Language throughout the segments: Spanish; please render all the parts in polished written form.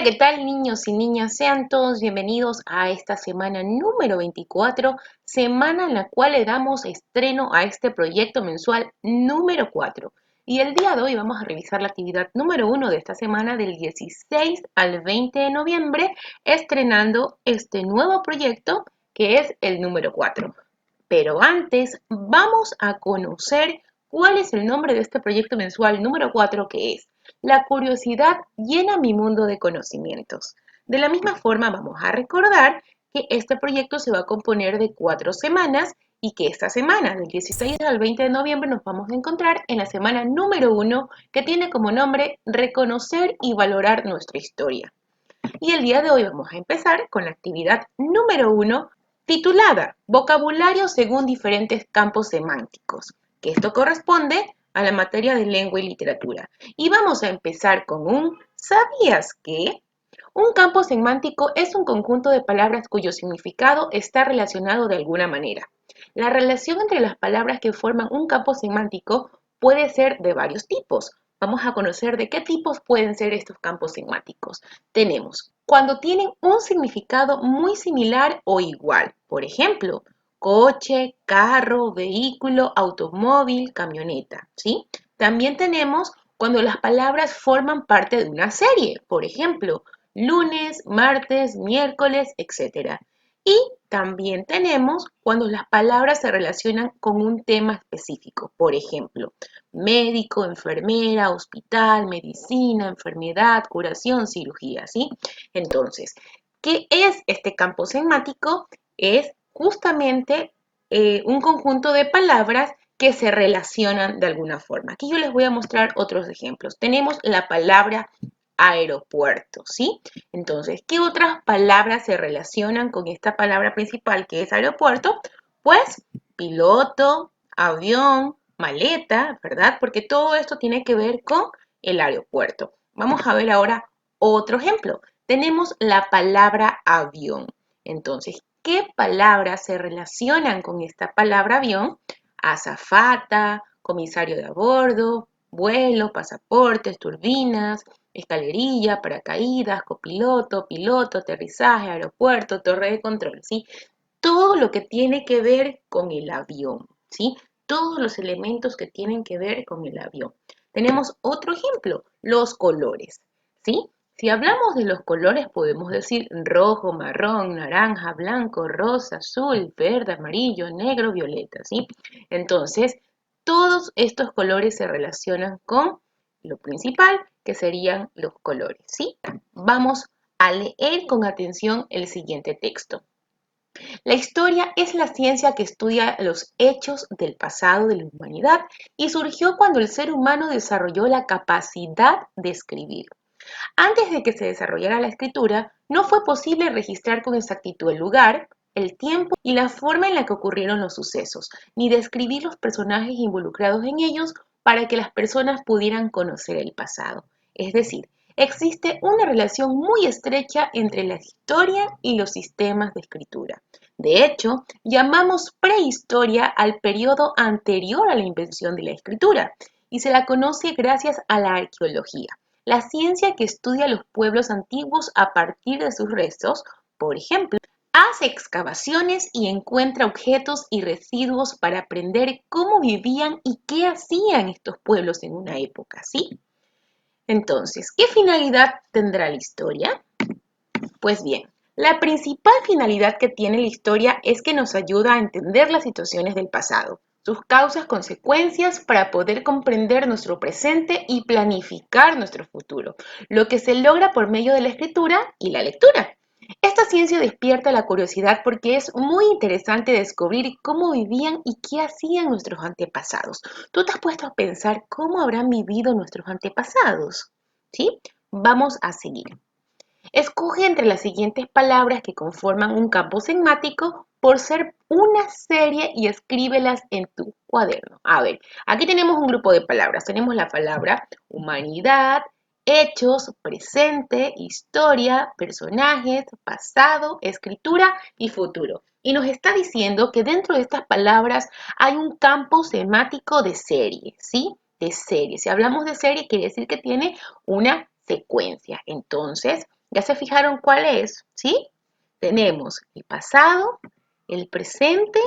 Hola, ¿qué tal niños y niñas? Sean todos bienvenidos a esta semana número 24, semana en la cual le damos estreno a este proyecto mensual número 4. Y el día de hoy vamos a revisar la actividad número 1 de esta semana del 16 al 20 de noviembre, estrenando este nuevo proyecto que es el número 4. Pero antes vamos a conocer cuál es el nombre de este proyecto mensual número 4 que es La curiosidad llena mi mundo de conocimientos. De la misma forma vamos a recordar que este proyecto se va a componer de 4 semanas y que esta semana, del 16 al 20 de noviembre, nos vamos a encontrar en la semana número 1 que tiene como nombre Reconocer y valorar nuestra historia. Y el día de hoy vamos a empezar con la actividad número 1 titulada Vocabulario según diferentes campos semánticos, que esto corresponde a la materia de lengua y literatura. Y vamos a empezar con un ¿sabías que? Un campo semántico es un conjunto de palabras cuyo significado está relacionado de alguna manera. La relación entre las palabras que forman un campo semántico puede ser de varios tipos. Vamos a conocer de qué tipos pueden ser estos campos semánticos. Tenemos cuando tienen un significado muy similar o igual. Por ejemplo, coche, carro, vehículo, automóvil, camioneta, ¿sí? También tenemos cuando las palabras forman parte de una serie. Por ejemplo, lunes, martes, miércoles, etc. Y también tenemos cuando las palabras se relacionan con un tema específico. Por ejemplo, médico, enfermera, hospital, medicina, enfermedad, curación, cirugía, ¿sí? Entonces, ¿qué es este campo semántico? Es justamente un conjunto de palabras que se relacionan de alguna forma. Aquí yo les voy a mostrar otros ejemplos. Tenemos la palabra aeropuerto, ¿sí? Entonces, ¿qué otras palabras se relacionan con esta palabra principal que es aeropuerto? Pues piloto, avión, maleta, ¿verdad? Porque todo esto tiene que ver con el aeropuerto. Vamos a ver ahora otro ejemplo. Tenemos la palabra avión. Entonces, ¿qué palabras se relacionan con esta palabra avión? Azafata, comisario de a bordo, vuelo, pasaportes, turbinas, escalerilla, paracaídas, copiloto, piloto, aterrizaje, aeropuerto, torre de control, ¿sí? Todo lo que tiene que ver con el avión, ¿sí? Todos los elementos que tienen que ver con el avión. Tenemos otro ejemplo, los colores, ¿sí? Si hablamos de los colores, podemos decir rojo, marrón, naranja, blanco, rosa, azul, verde, amarillo, negro, violeta, ¿sí? Entonces, todos estos colores se relacionan con lo principal, que serían los colores, ¿sí? Vamos a leer con atención el siguiente texto. La historia es la ciencia que estudia los hechos del pasado de la humanidad y surgió cuando el ser humano desarrolló la capacidad de escribir. Antes de que se desarrollara la escritura, no fue posible registrar con exactitud el lugar, el tiempo y la forma en la que ocurrieron los sucesos, ni describir los personajes involucrados en ellos para que las personas pudieran conocer el pasado. Es decir, existe una relación muy estrecha entre la historia y los sistemas de escritura. De hecho, llamamos prehistoria al periodo anterior a la invención de la escritura y se la conoce gracias a la arqueología, la ciencia que estudia los pueblos antiguos a partir de sus restos. Por ejemplo, hace excavaciones y encuentra objetos y residuos para aprender cómo vivían y qué hacían estos pueblos en una época, ¿sí? Entonces, ¿qué finalidad tendrá la historia? Pues bien, la principal finalidad que tiene la historia es que nos ayuda a entender las situaciones del pasado, sus causas, consecuencias, para poder comprender nuestro presente y planificar nuestro futuro, lo que se logra por medio de la escritura y la lectura. Esta ciencia despierta la curiosidad porque es muy interesante descubrir cómo vivían y qué hacían nuestros antepasados. ¿Tú te has puesto a pensar cómo habrán vivido nuestros antepasados? ¿Sí? Vamos a seguir. Escoge entre las siguientes palabras que conforman un campo semántico por ser una serie y escríbelas en tu cuaderno. A ver, aquí tenemos un grupo de palabras. Tenemos la palabra humanidad, hechos, presente, historia, personajes, pasado, escritura y futuro. Y nos está diciendo que dentro de estas palabras hay un campo semántico de serie, ¿sí? De serie. Si hablamos de serie, quiere decir que tiene una secuencia. Entonces, ¿Ya se fijaron cuál es? ¿Sí? Tenemos el pasado, el presente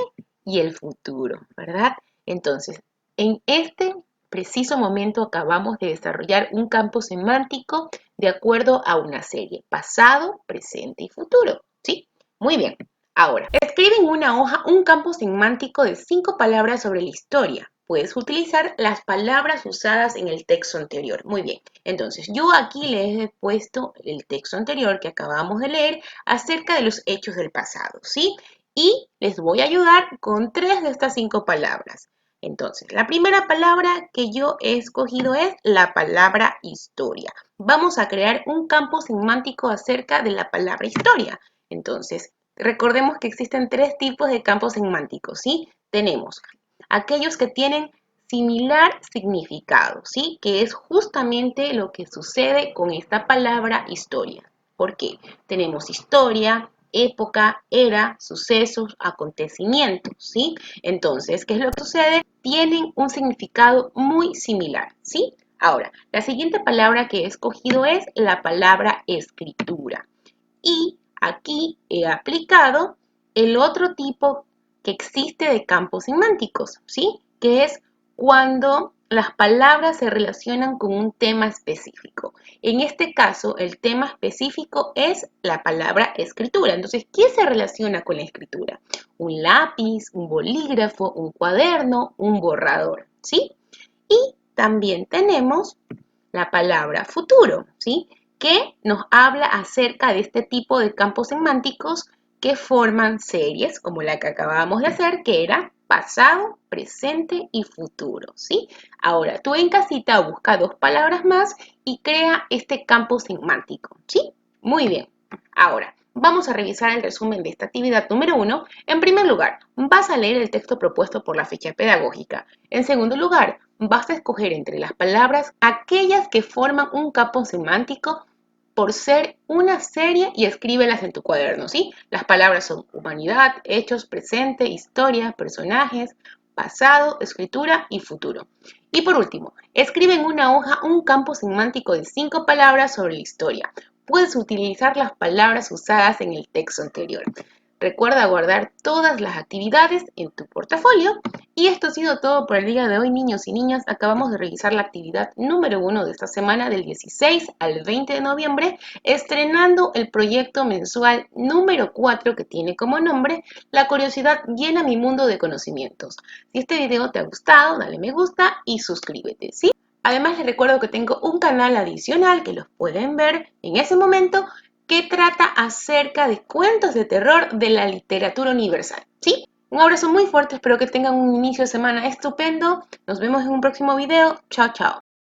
y el futuro, ¿verdad? Entonces, en este preciso momento acabamos de desarrollar un campo semántico de acuerdo a una serie, pasado, presente y futuro, ¿sí? Muy bien. Ahora, escribe en una hoja un campo semántico de 5 palabras sobre la historia. Puedes utilizar las palabras usadas en el texto anterior. Muy bien. Entonces, yo aquí les he puesto el texto anterior que acabamos de leer acerca de los hechos del pasado, ¿sí? Y les voy a ayudar con 3 de estas 5 palabras. Entonces, la primera palabra que yo he escogido es la palabra historia. Vamos a crear un campo semántico acerca de la palabra historia. Entonces, recordemos que existen 3 tipos de campos semánticos, ¿sí? Tenemos aquellos que tienen similar significado, ¿sí? Que es justamente lo que sucede con esta palabra historia. ¿Por qué? Tenemos historia, época, era, sucesos, acontecimientos, ¿sí? Entonces, ¿qué es lo que sucede? Tienen un significado muy similar, ¿sí? Ahora, la siguiente palabra que he escogido es la palabra escritura. Y aquí he aplicado el otro tipo que existe de campos semánticos, ¿sí? Que es cuando las palabras se relacionan con un tema específico. En este caso, el tema específico es la palabra escritura. Entonces, ¿qué se relaciona con la escritura? Un lápiz, un bolígrafo, un cuaderno, un borrador, ¿sí? Y también tenemos la palabra futuro, ¿sí? Que nos habla acerca de este tipo de campos semánticos que forman series, como la que acabamos de hacer, que era pasado, presente y futuro, ¿sí? Ahora, tú en casita busca 2 palabras más y crea este campo semántico, ¿sí? Muy bien. Ahora, vamos a revisar el resumen de esta actividad número 1. En primer lugar, vas a leer el texto propuesto por la ficha pedagógica. En segundo lugar, vas a escoger entre las palabras aquellas que forman un campo semántico por ser una serie y escríbelas en tu cuaderno, ¿sí? Las palabras son humanidad, hechos, presente, historia, personajes, pasado, escritura y futuro. Y por último, escribe en una hoja un campo semántico de 5 palabras sobre la historia. Puedes utilizar las palabras usadas en el texto anterior. Recuerda guardar todas las actividades en tu portafolio. Y esto ha sido todo por el día de hoy, niños y niñas. Acabamos de realizar la actividad número 1 de esta semana, del 16 al 20 de noviembre, estrenando el proyecto mensual número 4 que tiene como nombre La curiosidad llena mi mundo de conocimientos. Si este video te ha gustado, dale me gusta y suscríbete, ¿sí? Además, les recuerdo que tengo un canal adicional que los pueden ver en ese momento que trata acerca de cuentos de terror de la literatura universal, ¿sí? Un abrazo muy fuerte, espero que tengan un inicio de semana estupendo. Nos vemos en un próximo video. Chao, chao.